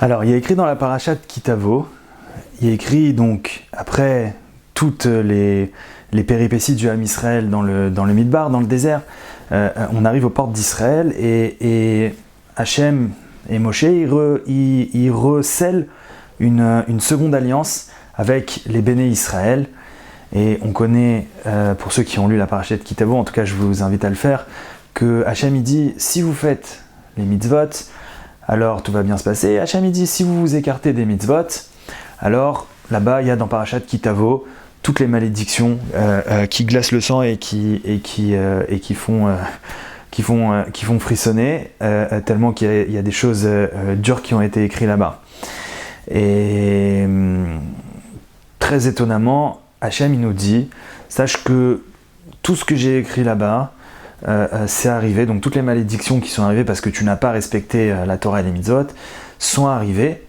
Alors, il y a écrit dans la parashat Kitavo, il y a écrit donc, après toutes les péripéties du Ham Israël dans le Midbar, dans le désert, on arrive aux portes d'Israël et Hachem et Moshe, ils recèlent une seconde alliance avec les Béné Israël. Et on connaît, pour ceux qui ont lu la parashat Kitavo, en tout cas je vous invite à le faire, que Hachem il dit, si vous faites les mitzvot, alors tout va bien se passer. Hachem il dit, si vous vous écartez des mitzvot, alors là-bas il y a dans parashat Kitavo toutes les malédictions qui glacent le sang et qui font frissonner, tellement qu'il y a des choses dures qui ont été écrites là-bas. Et très étonnamment, Hachem il nous dit, sache que tout ce que j'ai écrit là-bas, c'est arrivé, donc toutes les malédictions qui sont arrivées parce que tu n'as pas respecté la Torah et les mitzvot, sont arrivées.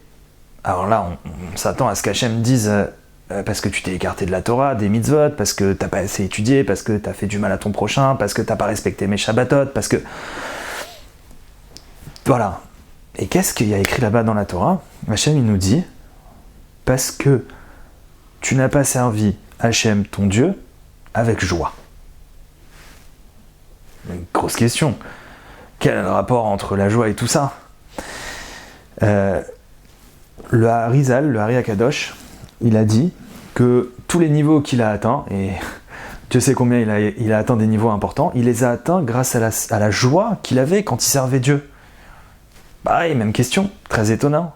Alors là, on s'attend à ce qu'Hachem dise, parce que tu t'es écarté de la Torah, des mitzvot, parce que tu n'as pas assez étudié, parce que tu as fait du mal à ton prochain, parce que tu n'as pas respecté mes Shabbatot, parce que... Voilà. Et qu'est-ce qu'il y a écrit là-bas dans la Torah? Hachem il nous dit, parce que tu n'as pas servi Hachem, ton Dieu, avec joie. Une grosse question. Quel est le rapport entre la joie et tout ça? Le Harizal, le Hari Akadosh, il a dit que tous les niveaux qu'il a atteints, et Dieu sait combien il a atteint des niveaux importants, il les a atteints grâce à la joie qu'il avait quand il servait Dieu. Pareil, même question, très étonnant.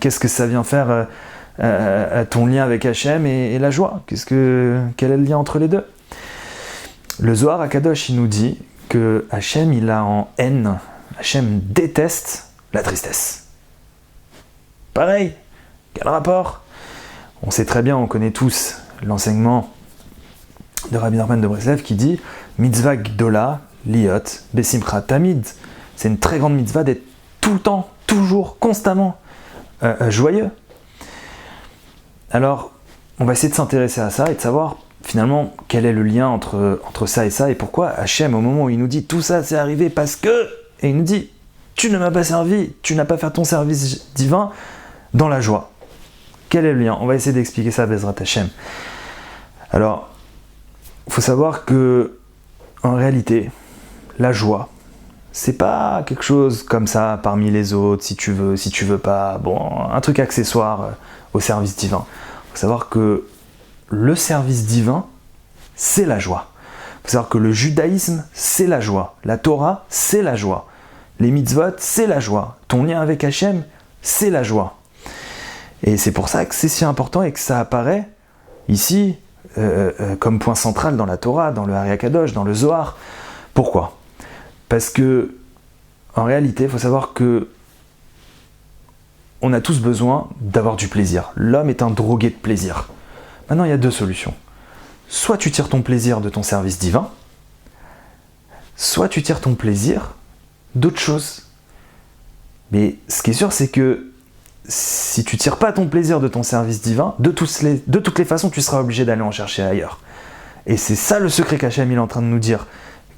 Qu'est-ce que ça vient faire ton lien avec Hachem et la joie? Quel est le lien entre les deux? Le Zohar Akadosh, il nous dit que Hachem, il a en haine, Hachem déteste la tristesse. Pareil, quel rapport? On sait très bien, on connaît tous l'enseignement de Rabbi Nachman de Breslev qui dit Mitzvah Gdola Liot Besimcha Tamid. C'est une très grande mitzvah d'être tout le temps, toujours, constamment joyeux. Alors, on va essayer de s'intéresser à ça et de savoir finalement quel est le lien entre ça et ça, et pourquoi Hachem, au moment où il nous dit tout ça c'est arrivé parce que, et il nous dit tu ne m'as pas servi, tu n'as pas fait ton service divin dans la joie. Quel est le lien? On va essayer d'expliquer ça à Bezrat Hachem. Alors, il faut savoir que en réalité, la joie, c'est pas quelque chose comme ça parmi les autres, si tu veux pas, bon, un truc accessoire au service divin. Il faut savoir que le service divin, c'est la joie. Il faut savoir que le judaïsme, c'est la joie. La Torah, c'est la joie. Les mitzvot, c'est la joie. Ton lien avec Hachem, c'est la joie. Et c'est pour ça que c'est si important et que ça apparaît ici comme point central dans la Torah, dans le Hari Akadosh, dans le Zohar. Pourquoi? Parce que, en réalité, il faut savoir que on a tous besoin d'avoir du plaisir. L'homme est un drogué de plaisir. Maintenant, il y a deux solutions. Soit tu tires ton plaisir de ton service divin, soit tu tires ton plaisir d'autre chose. Mais ce qui est sûr, c'est que si tu tires pas ton plaisir de ton service divin, de toutes les façons, tu seras obligé d'aller en chercher ailleurs. Et c'est ça le secret qu'Hachem est en train de nous dire.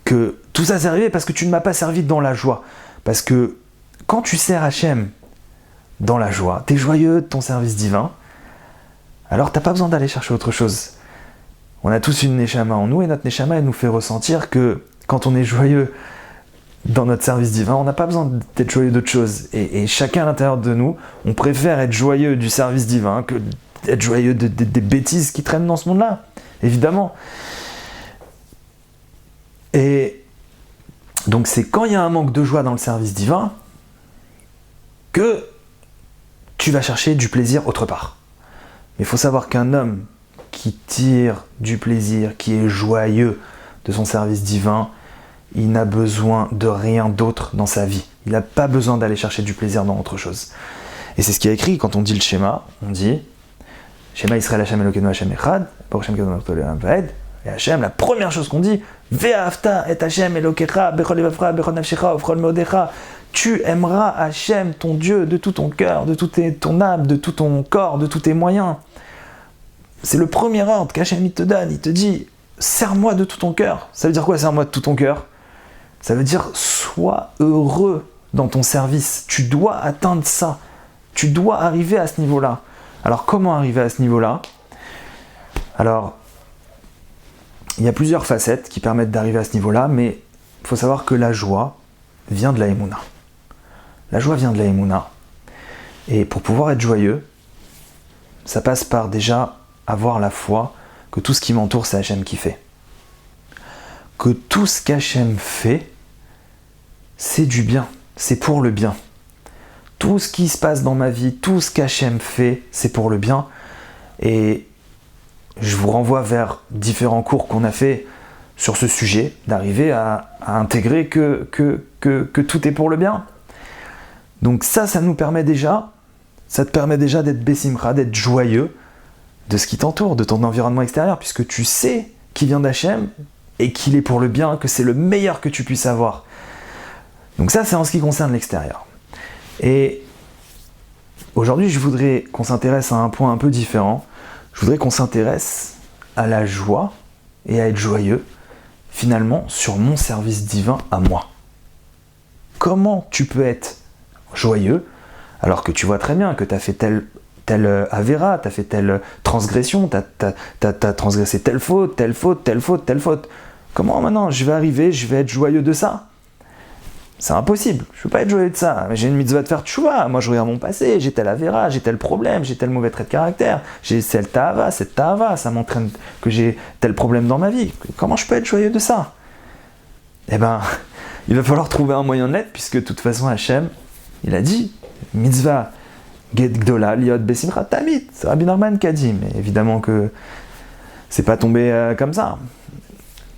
Que tout ça c'est arrivé parce que tu ne m'as pas servi dans la joie. Parce que quand tu sers Hachem dans la joie, tu es joyeux de ton service divin, alors tu n'as pas besoin d'aller chercher autre chose. On a tous une Neshama en nous et notre Neshama elle nous fait ressentir que quand on est joyeux dans notre service divin, on n'a pas besoin d'être joyeux d'autre chose. Et chacun à l'intérieur de nous, on préfère être joyeux du service divin que d'être joyeux des bêtises qui traînent dans ce monde-là, évidemment. Et donc c'est quand il y a un manque de joie dans le service divin que tu vas chercher du plaisir autre part. Mais il faut savoir qu'un homme qui tire du plaisir, qui est joyeux de son service divin, il n'a besoin de rien d'autre dans sa vie. Il n'a pas besoin d'aller chercher du plaisir dans autre chose. Et c'est ce qui est écrit quand on dit le schéma, on dit Shema Israël Hashem Elokeinu Hashem Echad, Baruch Hashem Kadmon Olam Vaed. Et Hachem, la première chose qu'on dit, Ve'ahavta et Hachem Elokecha, Bechol Levavcha, Bechol Nafshecha, Ufchol Meodecha. Tu aimeras Hachem, ton Dieu, de tout ton cœur, de toute ton âme, de tout ton corps, de tous tes moyens. C'est le premier ordre qu'Hachem il te donne. Il te dit, sers-moi de tout ton cœur. Ça veut dire quoi, sers-moi de tout ton cœur? Ça veut dire, sois heureux dans ton service. Tu dois atteindre ça. Tu dois arriver à ce niveau-là. Alors comment arriver à ce niveau-là? Alors, il y a plusieurs facettes qui permettent d'arriver à ce niveau-là, mais il faut savoir que la joie vient de la Emouna. La joie vient de la Emouna. Et pour pouvoir être joyeux, ça passe par déjà avoir la foi que tout ce qui m'entoure, c'est Hachem qui fait. Que tout ce qu'Hachem fait, c'est du bien, c'est pour le bien. Tout ce qui se passe dans ma vie, tout ce qu'Hachem fait, c'est pour le bien. Et je vous renvoie vers différents cours qu'on a fait sur ce sujet, d'arriver à intégrer que tout est pour le bien. Donc ça nous permet déjà, ça te permet déjà d'être bessimcha, d'être joyeux de ce qui t'entoure, de ton environnement extérieur, puisque tu sais qu'il vient d'Hachem et qu'il est pour le bien, que c'est le meilleur que tu puisses avoir. Donc ça, c'est en ce qui concerne l'extérieur. Et aujourd'hui, je voudrais qu'on s'intéresse à un point un peu différent. Je voudrais qu'on s'intéresse à la joie et à être joyeux, finalement, sur mon service divin à moi. Comment tu peux être joyeux alors que tu vois très bien que tu as fait telle avéra, tu as fait telle transgression, tu as transgressé telle faute. Comment maintenant je vais être joyeux de ça? C'est impossible, je ne peux pas être joyeux de ça. J'ai une mitzvah de faire tchouva, moi je regarde mon passé, j'ai tel avéra, j'ai tel problème, j'ai tel mauvais trait de caractère, j'ai cette tahava, ça m'entraîne que j'ai tel problème dans ma vie. Comment je peux être joyeux de ça? Eh ben, il va falloir trouver un moyen de l'être, puisque de toute façon Hachem, il a dit, mitzvah Gdola, liot besimcha tamid. C'est Rabbi Nachman qui a dit, mais évidemment que c'est pas tombé comme ça.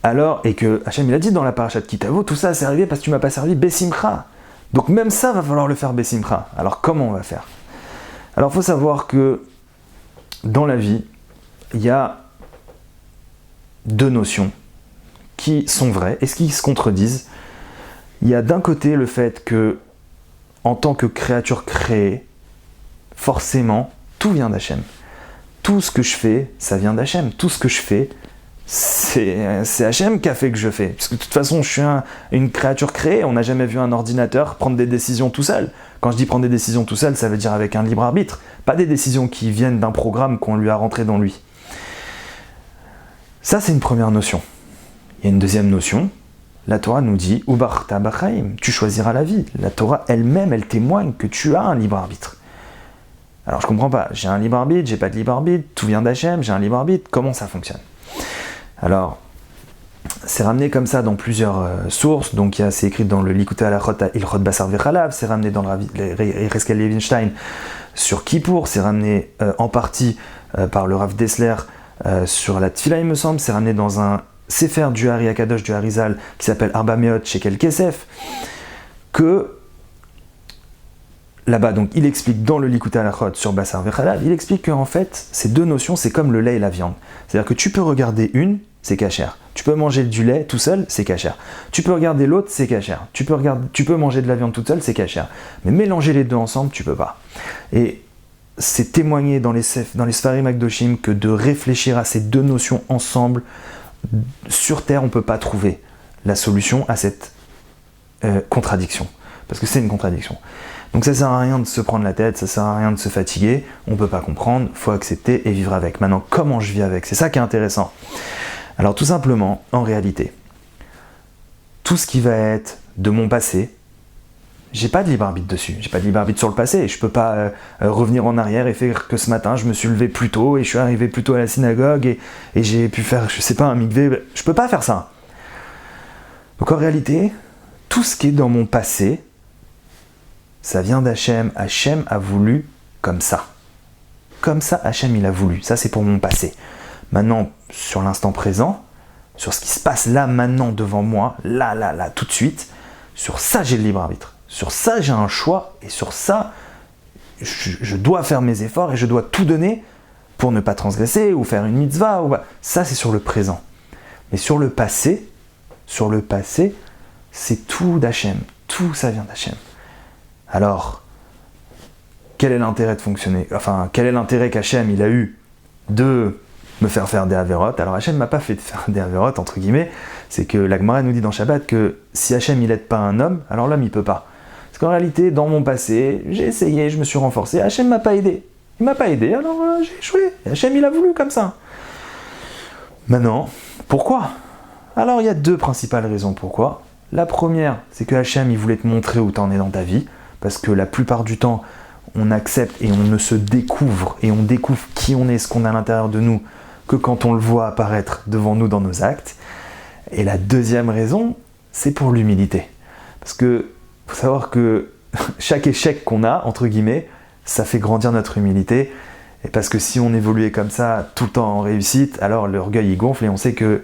Alors, et que Hachem il a dit dans la parashat Kitavo, tout ça c'est arrivé parce que tu m'as pas servi besimcha. Donc même ça va falloir le faire besimcha. Alors comment on va faire? Alors il faut savoir que dans la vie, il y a deux notions qui sont vraies et qui se contredisent. Il y a d'un côté le fait que, en tant que créature créée, forcément, tout vient d'Hachem. Tout ce que je fais, ça vient d'Hachem. Tout ce que je fais, c'est Hachem qui a fait que je fais. Parce que de toute façon, je suis une créature créée. On n'a jamais vu un ordinateur prendre des décisions tout seul. Quand je dis prendre des décisions tout seul, ça veut dire avec un libre arbitre. Pas des décisions qui viennent d'un programme qu'on lui a rentré dans lui. Ça, c'est une première notion. Il y a une deuxième notion. La Torah nous dit « Ubarta b'chaim » tu choisiras la vie. La Torah elle-même, elle témoigne que tu as un libre arbitre. Alors je comprends pas, j'ai un libre arbitre, j'ai pas de libre arbitre, tout vient d'Hachem, j'ai un libre arbitre, comment ça fonctionne? Alors, c'est ramené comme ça dans plusieurs sources, donc c'est écrit dans le Likutei Halachot Ilchot Basar Vechalav, c'est ramené dans le Yecheskel Levinstein sur Kippour, c'est ramené en partie par le Rav Dessler sur la Tfila, il me semble, c'est ramené dans un Sefer du Hari Akadosh du Harizal qui s'appelle Arba Meot Shekel Kesef, que là-bas, donc, il explique dans le Likutei Halachot sur Basar Vechalav, il explique qu'en fait, ces deux notions, c'est comme le lait et la viande. C'est-à-dire que tu peux regarder une, c'est cachère. Tu peux manger du lait tout seul, c'est cachère. Tu peux regarder l'autre, c'est cachère. Tu peux manger de la viande toute seule, c'est cachère. Mais mélanger les deux ensemble, tu peux pas. Et c'est témoigné dans les Sfarim Akdoshim que de réfléchir à ces deux notions ensemble, sur Terre, on ne peut pas trouver la solution à cette contradiction. Parce que c'est une contradiction. Donc ça sert à rien de se prendre la tête, ça sert à rien de se fatiguer, on ne peut pas comprendre, il faut accepter et vivre avec. Maintenant, comment je vis avec? C'est ça qui est intéressant. Alors tout simplement, en réalité, tout ce qui va être de mon passé, j'ai pas de libre arbitre dessus, j'ai pas de libre arbitre sur le passé, je peux pas revenir en arrière et faire que ce matin je me suis levé plus tôt et je suis arrivé plus tôt à la synagogue et j'ai pu faire, je sais pas, un mikvé, je peux pas faire ça. Donc en réalité, tout ce qui est dans mon passé, ça vient d'Hachem. Hachem a voulu comme ça. Comme ça, Hachem il a voulu. Ça c'est pour mon passé. Maintenant, sur l'instant présent, sur ce qui se passe là, maintenant, devant moi, là, tout de suite, sur ça j'ai le libre arbitre. Sur ça j'ai un choix et sur ça, je dois faire mes efforts et je dois tout donner pour ne pas transgresser ou faire une mitzvah. Ça c'est sur le présent. Mais sur le passé, c'est tout d'Hachem. Tout ça vient d'Hachem. Alors, quel est l'intérêt de fonctionner? Enfin, quel est l'intérêt qu'Hachem il a eu de me faire des avérotes? Alors Hachem m'a pas fait faire des avérotes, entre guillemets, c'est que la Gemara nous dit dans Shabbat que si Hachem il aide pas un homme, alors l'homme il peut pas. Parce qu'en réalité, dans mon passé, j'ai essayé, je me suis renforcé, Hachem m'a pas aidé. Il m'a pas aidé, alors j'ai échoué. Et Hachem, il a voulu comme ça. Maintenant, pourquoi? Alors, il y a deux principales raisons pourquoi. La première, c'est que Hachem, il voulait te montrer où t'en es dans ta vie, parce que la plupart du temps, on accepte et on ne se découvre, et on découvre qui on est, ce qu'on a à l'intérieur de nous, que quand on le voit apparaître devant nous dans nos actes. Et la deuxième raison, c'est pour l'humilité. Parce que, faut savoir que chaque échec qu'on a, entre guillemets, ça fait grandir notre humilité. Et parce que si on évoluait comme ça, tout le temps en réussite, alors l'orgueil il gonfle et on sait que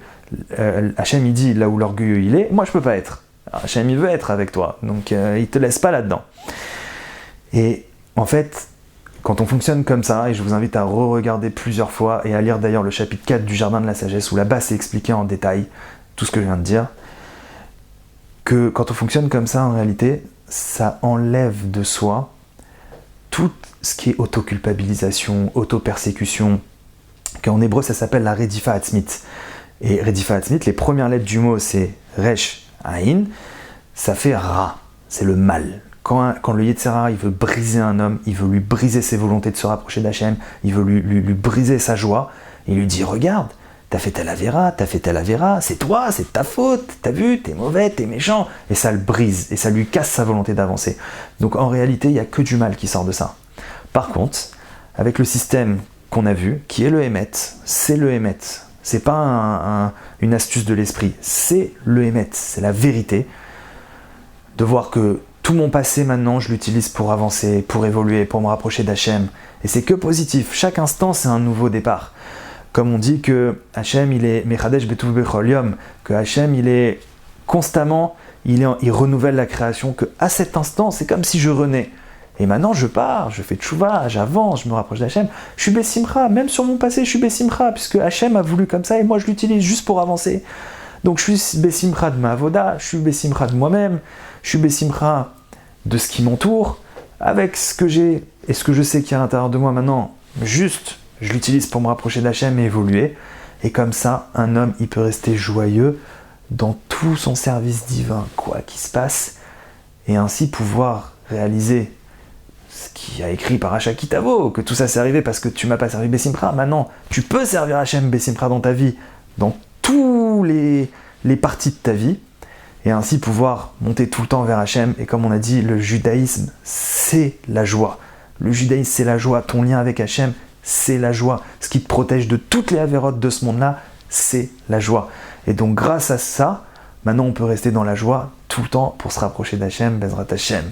Hachem il dit là où l'orgueil il est, moi je peux pas être. Hachem il veut être avec toi, donc il te laisse pas là-dedans. Et en fait, quand on fonctionne comme ça, et je vous invite à re-regarder plusieurs fois et à lire d'ailleurs le chapitre 4 du Jardin de la Sagesse où là-bas c'est expliqué en détail tout ce que je viens de dire, que quand on fonctionne comme ça en réalité, ça enlève de soi tout ce qui est autoculpabilisation, auto-persécution, qu'en hébreu ça s'appelle la redifa atzmit. Et redifa atzmit, les premières lettres du mot c'est resh, aïn, ça fait ra, c'est le mal. Quand le Yetzer Hara il veut briser un homme, il veut lui briser ses volontés de se rapprocher d'Hachem, il veut lui briser sa joie, il lui dit regarde, t'as fait telle avéra, c'est toi, c'est ta faute, t'as vu, t'es mauvais, t'es méchant, et ça le brise, et ça lui casse sa volonté d'avancer. Donc en réalité, il n'y a que du mal qui sort de ça. Par contre, avec le système qu'on a vu, qui est le Hémet, c'est le Hémet, c'est pas une astuce de l'esprit, c'est le Hémet, c'est la vérité, de voir que tout mon passé maintenant, je l'utilise pour avancer, pour évoluer, pour me rapprocher d'Hachem, et c'est que positif, chaque instant c'est un nouveau départ. Comme on dit que Hachem il est Mechadesh Betuv Bechol Yom, que Hachem il est constamment, il renouvelle la création, que à cet instant c'est comme si je renais. Et maintenant je pars, je fais tchouva, j'avance, je me rapproche d'Hachem, je suis Bessimcha, même sur mon passé je suis Bessimcha, puisque Hachem a voulu comme ça et moi je l'utilise juste pour avancer. Donc je suis Bessimcha de ma avoda, je suis Bessimcha de moi-même, je suis Bessimcha de ce qui m'entoure, avec ce que j'ai et ce que je sais qu'il y a à l'intérieur de moi maintenant, juste je l'utilise pour me rapprocher d'Hachem et évoluer. Et comme ça, un homme, il peut rester joyeux dans tout son service divin, quoi qu'il se passe, et ainsi pouvoir réaliser ce qui a écrit par Hachakitavo, que tout ça s'est arrivé parce que tu m'as pas servi Bessimcha. Maintenant, tu peux servir Hachem Bessimcha dans ta vie, dans tous les parties de ta vie, et ainsi pouvoir monter tout le temps vers Hachem. Et comme on a dit, le judaïsme, c'est la joie. Le judaïsme, c'est la joie. Ton lien avec Hachem, c'est la joie. Ce qui te protège de toutes les avérotes de ce monde-là, c'est la joie. Et donc grâce à ça, maintenant on peut rester dans la joie tout le temps pour se rapprocher d'Hachem, Bezrat Hachem.